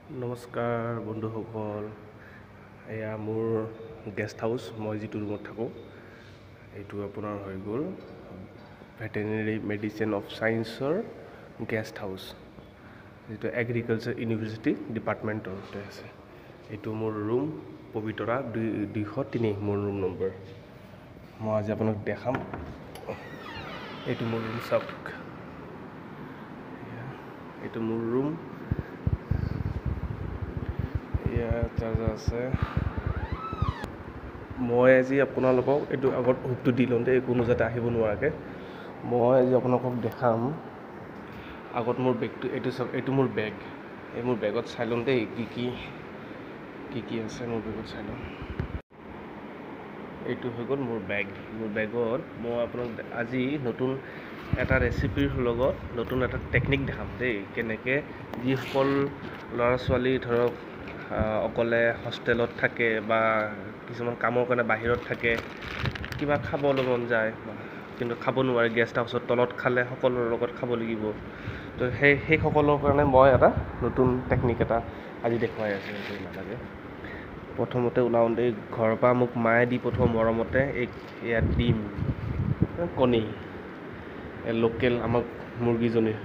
নমস্কাৰ বন্ধুসকল, এয়া মোৰ গেষ্ট হাউচ। মই যিটো ৰুমত থাকোঁ এইটো আপোনাৰ হৈ গ'ল ভেটেনেৰী মেডিচিন অফ ছায়েন্সৰ গেষ্ট হাউচ, যিটো এগ্ৰিকালচাৰ ইউনিভাৰ্চিটি ডিপাৰ্টমেণ্টতে আছে। এইটো মোৰ ৰুম, পবিতৰা 203 মোৰ ৰুম নম্বৰ। মই আজি আপোনাক দেখাম। এইটো মোৰ ৰুম, চাওক, এইটো মোৰ ৰুম। ইয়াত চাৰ্জাৰ আছে। মই আজি আপোনালোকক এইটো আগত হুকটো দি লওঁতে কোনো যাতে আহিব নোৱাৰাকৈ মই আজি আপোনালোকক দেখাম। আগত মোৰ বেগটো এইটো চাওক, এইটো মোৰ বেগ। এই মোৰ বেগত চাই ল'ম দেই কি আছে মোৰ বেগত চাই ল'ম। এইটো হৈ গ'ল মোৰ বেগ। মোৰ বেগত মই আপোনাক আজি নতুন এটা ৰেচিপিৰ লগত নতুন এটা টেকনিক দেখাম দেই। কেনেকৈ যিসকল ল'ৰা ছোৱালী ধৰক অকলে হোষ্টেলত থাকে বা কিছুমান কামৰ কাৰণে বাহিৰত থাকে, কিবা খাবলৈ মন যায় কিন্তু খাব নোৱাৰে, গেষ্ট হাউচত তলত খালে সকলোৰে লগত খাব লাগিব। তো সেইসকলৰ কাৰণে মই এটা নতুন টেকনিক এটা আজি দেখুৱাই আছোঁ। নালাগে, প্ৰথমতে ওলাওঁতে ঘৰৰ পৰা মোক মায়ে দি পঠোৱা মৰমতে ইয়াত ডিম, কণী, লোকেল আমাক মুৰ্গীজনীৰ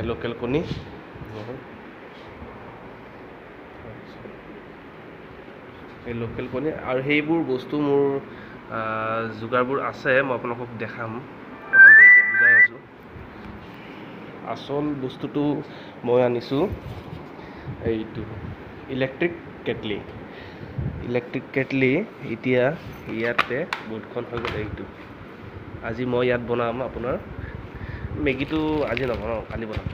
লোকেল কণী, এই লোকেল কণী আৰু সেইবোৰ বস্তু মোৰ যোগাৰবোৰ আছে। মই আপোনালোকক দেখাম, অকণ দেৰিকৈ বুজাই আছোঁ। আচল বস্তুটো মই আনিছোঁ এইটো ইলেক্ট্ৰিক কেটলি। এতিয়া ইয়াতে বোৰ্ডখন হৈ গ'ল এইটো। আজি মই ইয়াত বনাম আপোনাৰ মেগীটো। আজি নবনাওঁ, কালি বনাম।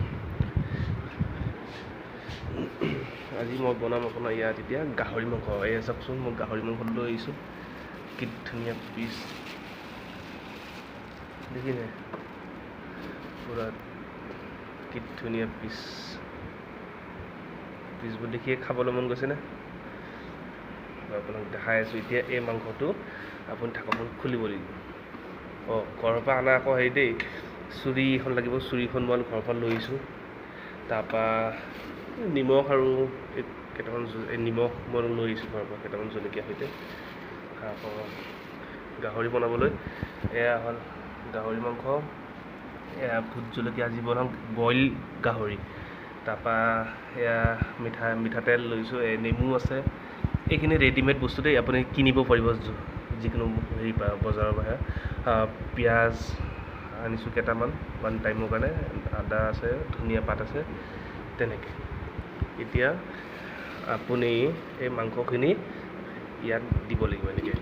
আজি মই বনাম আপোনাৰ ইয়াত এতিয়া গাহৰি মাংস। এই চাওকচোন, মই গাহৰি মাংস লৈ আহিছোঁ। কি ধুনীয়া পিচ দেখিছে, পূৰা কি ধুনীয়া পিচবোৰ দেখিয়ে খাবলৈ মন গৈছেনে? মই আপোনাক দেখাই আছোঁ। এতিয়া এই মাংসটো আপুনি ঢাকনখন খুলিব লাগিব। ঘৰৰ পৰা অনা আকৌ হেৰি দেই, চুৰি এখন লাগিব। চুৰিখন মই ঘৰৰ পৰা লৈ আহিছোঁ। তাৰপৰা নিমখ আৰু কেইটামান নিমখ মই লৈ আহিছোঁ ঘৰৰ পৰা, কেইটামান জলকীয়া সৈতে। আকৌ গাহৰি বনাবলৈ এয়া হ'ল গাহৰি মাংস, এয়া ভোট জলকীয়া। আজি বনাম বইল গাহৰি। তাৰপৰা এয়া মিঠাতেল লৈছোঁ, নেমু আছে। এইখিনি ৰেডিমেড বস্তু দেই, আপুনি কিনিব পাৰিব যিকোনো হেৰি পৰা, বজাৰৰ পৰা। পিঁয়াজ আনিছোঁ কেইটামান, ওৱান টাইমৰ কাৰণে। আদা আছে, ধনিয়া পাত আছে, তেনেকৈ। এতিয়া আপুনি এই মাংসখিনি ইয়াত দিব লাগিব, এনেকৈ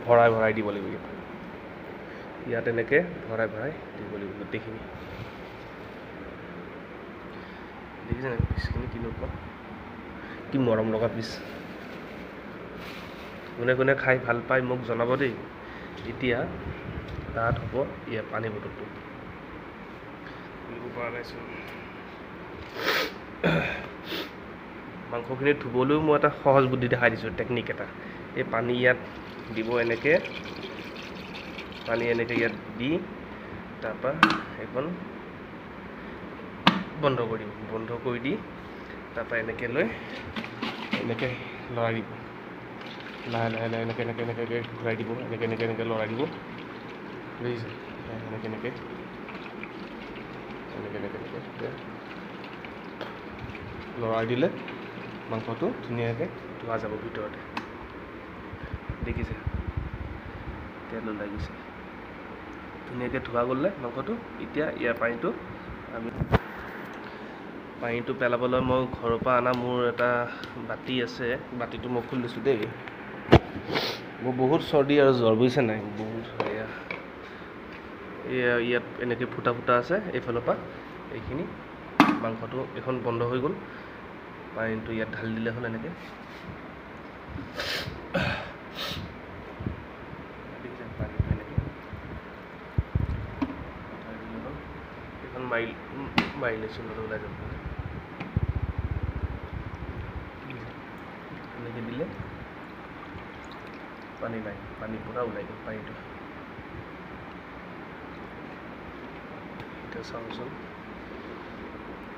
ভৰাই দিব লাগিব। ইয়াত এনেকৈ ভৰাই দিব লাগিব গোটেইখিনি। দেখিছেনে পিচখিনি কেনেকুৱা, কি মৰম লগা পিচ। কোনে কোনে খাই ভাল পায় মোক জনাব দেই। এতিয়া তাত হ'ব ইয়াত পানী বটলটো দিব পৰা নাইচোন। মাংসখিনি ধুবলৈও মই এটা সহজ বুদ্ধি দেখাই দিছোঁ, টেকনিক এটা। এই পানী ইয়াত দিব, এনেকৈ ইয়াত দি তাৰপৰা এইখন বন্ধ কৰি দিব। বন্ধ কৰি দি তাৰপৰা এনেকৈ লৈ এনেকৈ লৰাই দিব। লাহে এনেকৈ ঘূৰাই দিব। এনেকৈ লৰাই দিব, বুজিছে? এনেকৈ লৰাই দিলে মাংসটো ধুনীয়াকৈ ধোৱা যাব ভিতৰতে। দেখিছে, তেল ওলাই গৈছে, ধুনীয়াকৈ ধোৱা গ'লে মাংসটো। এতিয়া ইয়াৰ পানীটো পেলাবলৈ মই ঘৰৰ পৰা অনা মোৰ এটা বাতি আছে। বাতিটো মই খুলি লৈছোঁ দেই। মোৰ বহুত চৰ্দি আৰু জ্বৰ, বুজিছে নাই? বহুত ইয়াত এনেকৈ ফুটা আছে এইফালৰ পৰা। এইখিনি মাংসটো এখন বন্ধ হৈ গ'ল। পানীটো ইয়াত ঢালি দিলে হ'ল এনেকৈ। পানীটো এনেকৈ এইখন মাৰি লৈছোঁ, ওলাই যাব। এনেকৈ দিলে পানী নাই, পানী পূৰা ওলাই গ'ল পানীটো। এতিয়া চাওঁচোন,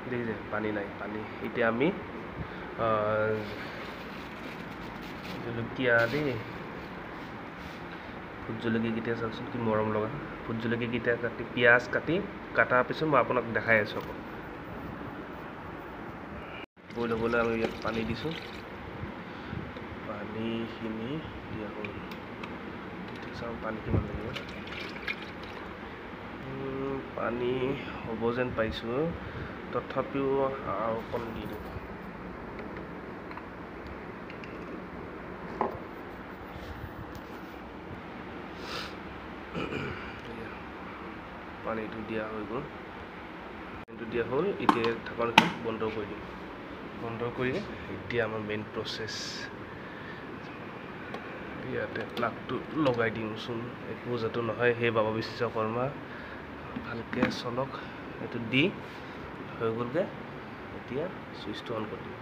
দেখিছে পানী নাই পানী এতিয়া আমি জলকীয়া দেই ভোট জলকীয়াকেইটা চাওকচোন কি মৰম লগা ভোট জলকীয়াকেইটা কাটি পিঁয়াজ কাটি কটাৰ পিছত মই আপোনাক দেখাই আছোঁ আকৌ বইল হ'বলৈ আমি ইয়াত পানী দিছোঁ পানীখিনি দিয়া হ'ল চাওঁ পানী কিমান লাগিব পানী হ'ব যেন পাইছোঁ তথাপিও আৰু অকণ দি দিওঁ পানীটো দিয়া হৈ গ'ল পানীটো দিয়া হ'ল এতিয়া ঢাকনখন বন্ধ কৰি দিম বন্ধ কৰি এতিয়া আমাৰ মেইন প্ৰচেছ ইয়াতে প্লাগটো লগাই দিমচোন একো যাতে নহয় সেই বাবা বিশ্বকৰ্মা ভালকৈ চলক এইটো দি হৈ গ'লগৈ এতিয়া ছুইচটো অন কৰি দিম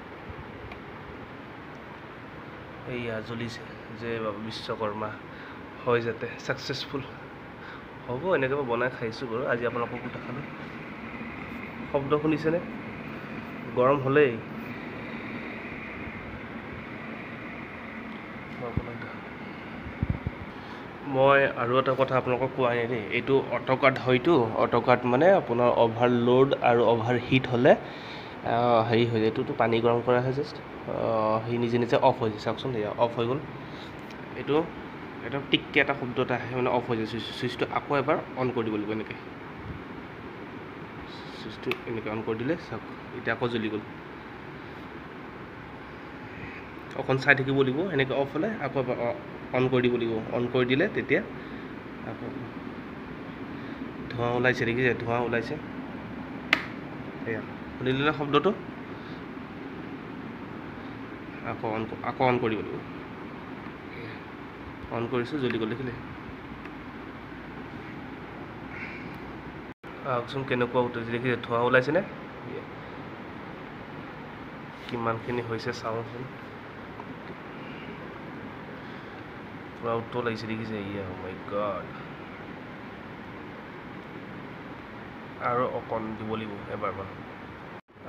এইয়া জ্বলিছে যে বাবা বিশ্বকৰ্মা হয় যাতে ছাকচেছফুল হ'ব এনেকৈ মই বনাই খাইছোঁ বাৰু আজি আপোনালোককো দেখালোঁ শব্দ শুনিছেনে গৰম হ'লেই মই আৰু এটা কথা আপোনালোকক কোৱাই নাই দেই এইটো অট'কাট হয়তো অট'কাট মানে আপোনাৰ অভাৰলোড আৰু অভাৰ হিট হ'লে হেৰি হৈ যায় এইটোতো পানী গৰম কৰা হয় জাষ্ট সি নিজে নিজে অফ হৈ যায় চাওকচোন এয়া অফ হৈ গ'ল এইটো একদম টিককৈ এটা শব্দ এটা আহে মানে অফ হৈ যায় ছুইচটো আকৌ এবাৰ অন কৰি দিব লাগিব এনেকৈ ছুইচটো এনেকৈ অন কৰি দিলে চাওক এতিয়া আকৌ জ্বলি গ'ল অকণ চাই থাকিব লাগিব এনেকৈ অফ হ'লে আকৌ এবাৰ অন কৰি দিব লাগিব অন কৰি দিলে তেতিয়া আকৌ ধোঁৱা ওলাইছে দেখিছে ধোঁৱা ওলাইছে এয়া শুনিলে শব্দটো আকৌ অন কৰিব লাগিব অন কৰিছোঁ জ্বলি গ'ল দেখিলে আহকচোন কেনেকুৱা উঠিছে দেখিছে ধোঁৱা ওলাইছেনে কিমানখিনি হৈছে চাওঁচোন পুৰা উত্তল আহিছে দেখিছে ইয়া মাই গড আৰু অকণ দিব লাগিব এবাৰমান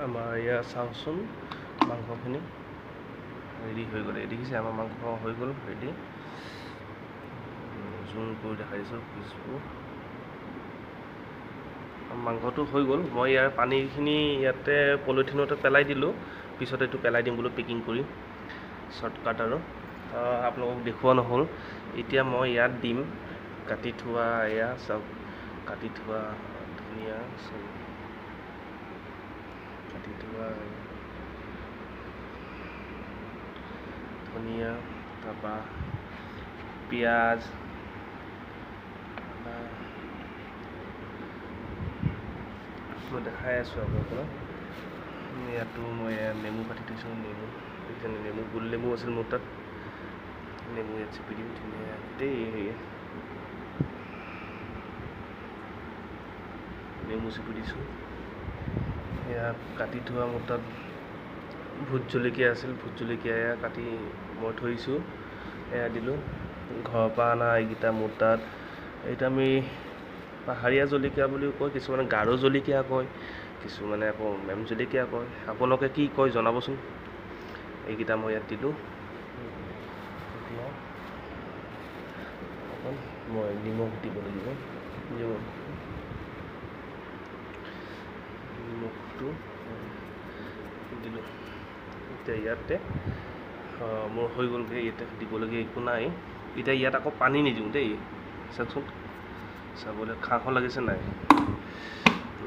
আমাৰ এয়া চাওকচোন মাংসখিনি ৰেডি হৈ গ'ল দেখিছে আমাৰ মাংস হৈ গ'ল ৰেডি জুম কৰি দেখাই দিছোঁ পিছবোৰ মাংসটো হৈ গ'ল মই ইয়াৰ পানীখিনি ইয়াতে পলিথিনতে পেলাই দিলোঁ পিছত এইটো পেলাই দিম বোলো পেকিং কৰি শ্বৰ্টকাট আৰু আপোনালোকক দেখুওৱা নহ'ল এতিয়া মই ইয়াত দিম কাটি থোৱা এয়া চাওক কাটি থোৱা ধুনীয়া কাটি থোৱা ধনিয়া তাৰপৰা পিঁয়াজ মই দেখাই আছোঁ আপোনালোকক ইয়াতো মই নেমু কাটি থৈছোঁ নেমু নেমু গোল নেমু আছিল মোৰ তাত নেমু ইয়াত চেপি দিম ধুনীয়া দেই নেমু চেপি দিছোঁ এয়া কাটি থোৱা মোৰ তাত ভোট জলকীয়া আছিল ভোট জলকীয়া এয়া কাটি মই থৈছোঁ এয়া দিলোঁ ঘৰৰ পৰা অনা এইকেইটা মোৰ তাত এইটো আমি পাহাৰীয়া জলকীয়া বুলিও কয় কিছুমানে গাৰো জলকীয়া কয় কিছুমানে আকৌ মেম জলকীয়া কয় আপোনালোকে কি কয় জনাবচোন এইকেইটা মই ইয়াত দিলোঁ এতিয়া অকণ মই নিমখ দিব লাগিব নিমখটো দিলোঁ এতিয়া ইয়াতে মোৰ হৈ গ'লগৈ ইয়াতে দিবলগীয়া একো নাই এতিয়া ইয়াত আকৌ পানী নিদিওঁ দেই চাওকচোন চাবলৈ খাওঁ লাগিছে নাই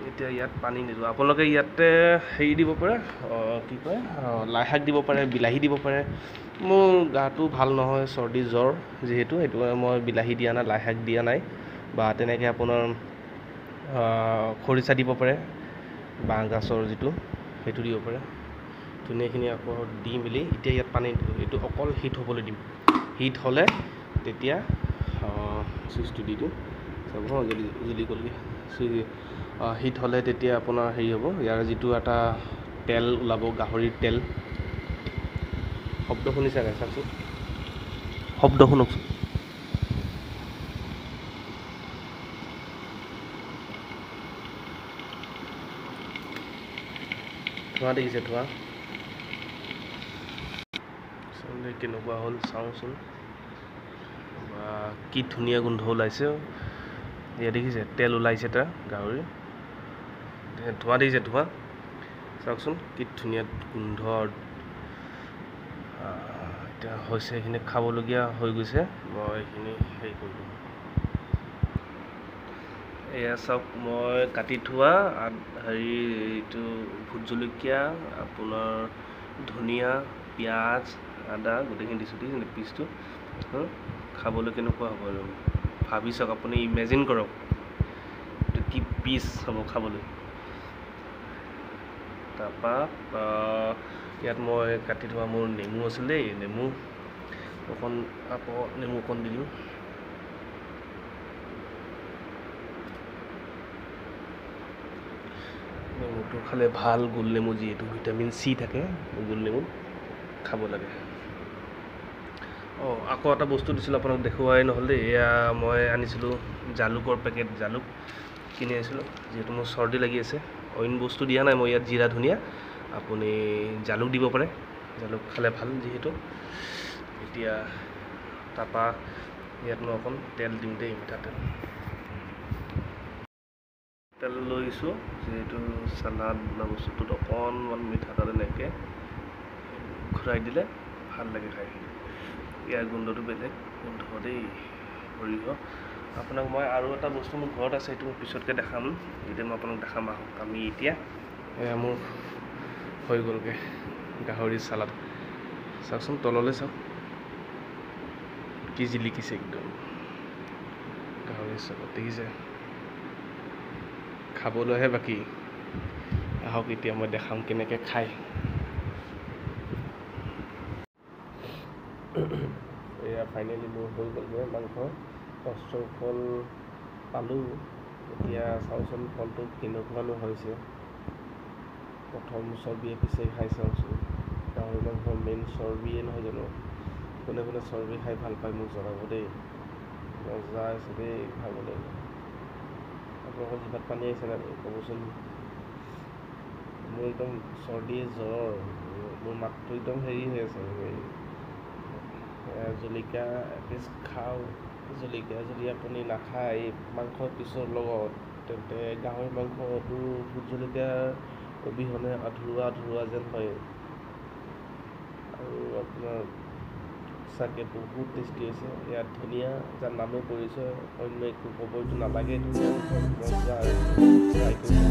এতিয়া ইয়াত পানী নিদিওঁ আপোনালোকে ইয়াতে হেৰি দিব পাৰে কি কয় লাই শাক দিব পাৰে বিলাহী দিব পাৰে মোৰ গাটো ভাল নহয় চৰ্দি জ্বৰ যিহেতু সেইটো মই বিলাহী দিয়া নাই লাই শাক দিয়া নাই বা তেনেকৈ আপোনাৰ খৰিচা দিব পাৰে বাঁহ গাছৰ যিটো সেইটো দিব পাৰে ধুনীয়াখিনি আকৌ দি মেলি এতিয়া ইয়াত পানী এইটো অকল হিট হ'বলৈ দিম হিট হ'লে তেতিয়া চুইচটো দি দিওঁ চাব জ্বলি গ'লগৈ হিট হ'লে তেতিয়া আপোনাৰ হেৰি হ'ব ইয়াৰ যিটো এটা তেল ওলাব গাহৰিৰ তেল শব্দ শুনিছে নাই চাওকচোন শব্দ শুনকচোন ধোঁৱা দেখিছে ধোঁৱা কেনেকুৱা হ'ল চাওঁচোন বা কি ধুনীয়া গোন্ধ ওলাইছে এয়া দেখিছে তেল ওলাইছে এটা গাহৰি ধোঁৱা দেখিছে ধোঁৱা চাওকচোন কি ধুনীয়া গোন্ধ এতিয়া হৈছে এইখিনি খাবলগীয়া হৈ গৈছে মই এইখিনি হেৰি কৰিলোঁ এয়া চাওক মই কাটি থোৱা হেৰি এইটো ভোট জলকীয়া আপোনাৰ ধনিয়া পিঁয়াজ আদা গোটেইখিনি দিছোঁ দেখিছে পিচটো খাবলৈ কেনেকুৱা হ'ব আৰু ভাবি চাওক আপুনি ইমেজিন কৰক এইটো কি পিচ হ'ব খাবলৈ তাৰপৰা ইয়াত মই কাটি থোৱা মোৰ নেমু আছিল দেই নেমু অকণ আকৌ নেমু অকণ দি দিওঁ নেমুটো খালে ভাল গোল নেমু যিহেতু ভিটামিন চি থাকে গোল নেমু খাব লাগে আকৌ এটা বস্তু দিছিলোঁ আপোনাক দেখুৱাই নহ'ল দেই এয়া মই আনিছিলোঁ জালুকৰ পেকেট জালুক কিনি আনিছিলোঁ যিহেতু মোৰ চৰ্দি লাগি আছে অইন বস্তু দিয়া নাই মই ইয়াত জিৰা ধনিয়া আপুনি জালুক দিব পাৰে জালুক খালে ভাল যিহেতু এতিয়া তাৰপৰা ইয়াত মই অকণ তেল দিম দেই মিঠাতেল তেল লৈছোঁ যিহেতু চালাড বা বস্তুটোত অকণমান মিঠাতেল এনেকৈ ঘূৰাই দিলে ভাল লাগে খাই ইয়াৰ গোন্ধটো বেলেগ গোন্ধ দেই সৰিয়হ আপোনাক মই আৰু এটা বস্তু মোৰ ঘৰত আছে সেইটো মই পিছতকৈ দেখাম এতিয়া মই আপোনাক দেখাম আহক আমি এতিয়া এয়া মোৰ হৈ গ'লগৈ গাহৰি চালাড চাওকচোন তললৈ চাওক কি জিলিকিছে একদম গাহৰি চালাড দেখিছে খাবলৈহে বাকী আহক এতিয়া মই দেখাম কেনেকৈ খায় এয়া ফাইনেলি মোৰ হৈ গ'লগৈ মাংস কষ্টৰ ফল পালোঁ এতিয়া চাওঁচোন ফলটো কেনেকুৱানো হৈছে প্ৰথম চৰ্বিয়ে পিছে খাই চাওঁচোন গাহৰি মাংস মেইন চৰ্বিয়ে নহয় জানো কোনে কোনে চৰ্বি খাই ভাল পায় মোক জনাব দেই মজা আছে দেই খাবলৈ আপোনালোকৰ জিভাত পানী আহিছে নাই ক'বচোন মোৰ একদম চৰ্দি জ্বৰ মোৰ মাতটো একদম হেৰি হৈ আছে জলকীয়া এপিচ খাওঁ জলকীয়া যদি আপুনি নাখায় এই মাংস পিছৰ লগত তেন্তে গাহৰি মাংসটো ভোট জলকীয়াৰ অবিহনে আধৰুৱা আধৰুৱা যেন হয় আৰু আপোনাৰ চাগে বহুত টেষ্টি হৈছে ইয়াত ধুনীয়া যাৰ নামে পৰিছে অন্য একো ক'বইতো নালাগে ধুনীয়া মজা আৰু ট্ৰাই কৰিব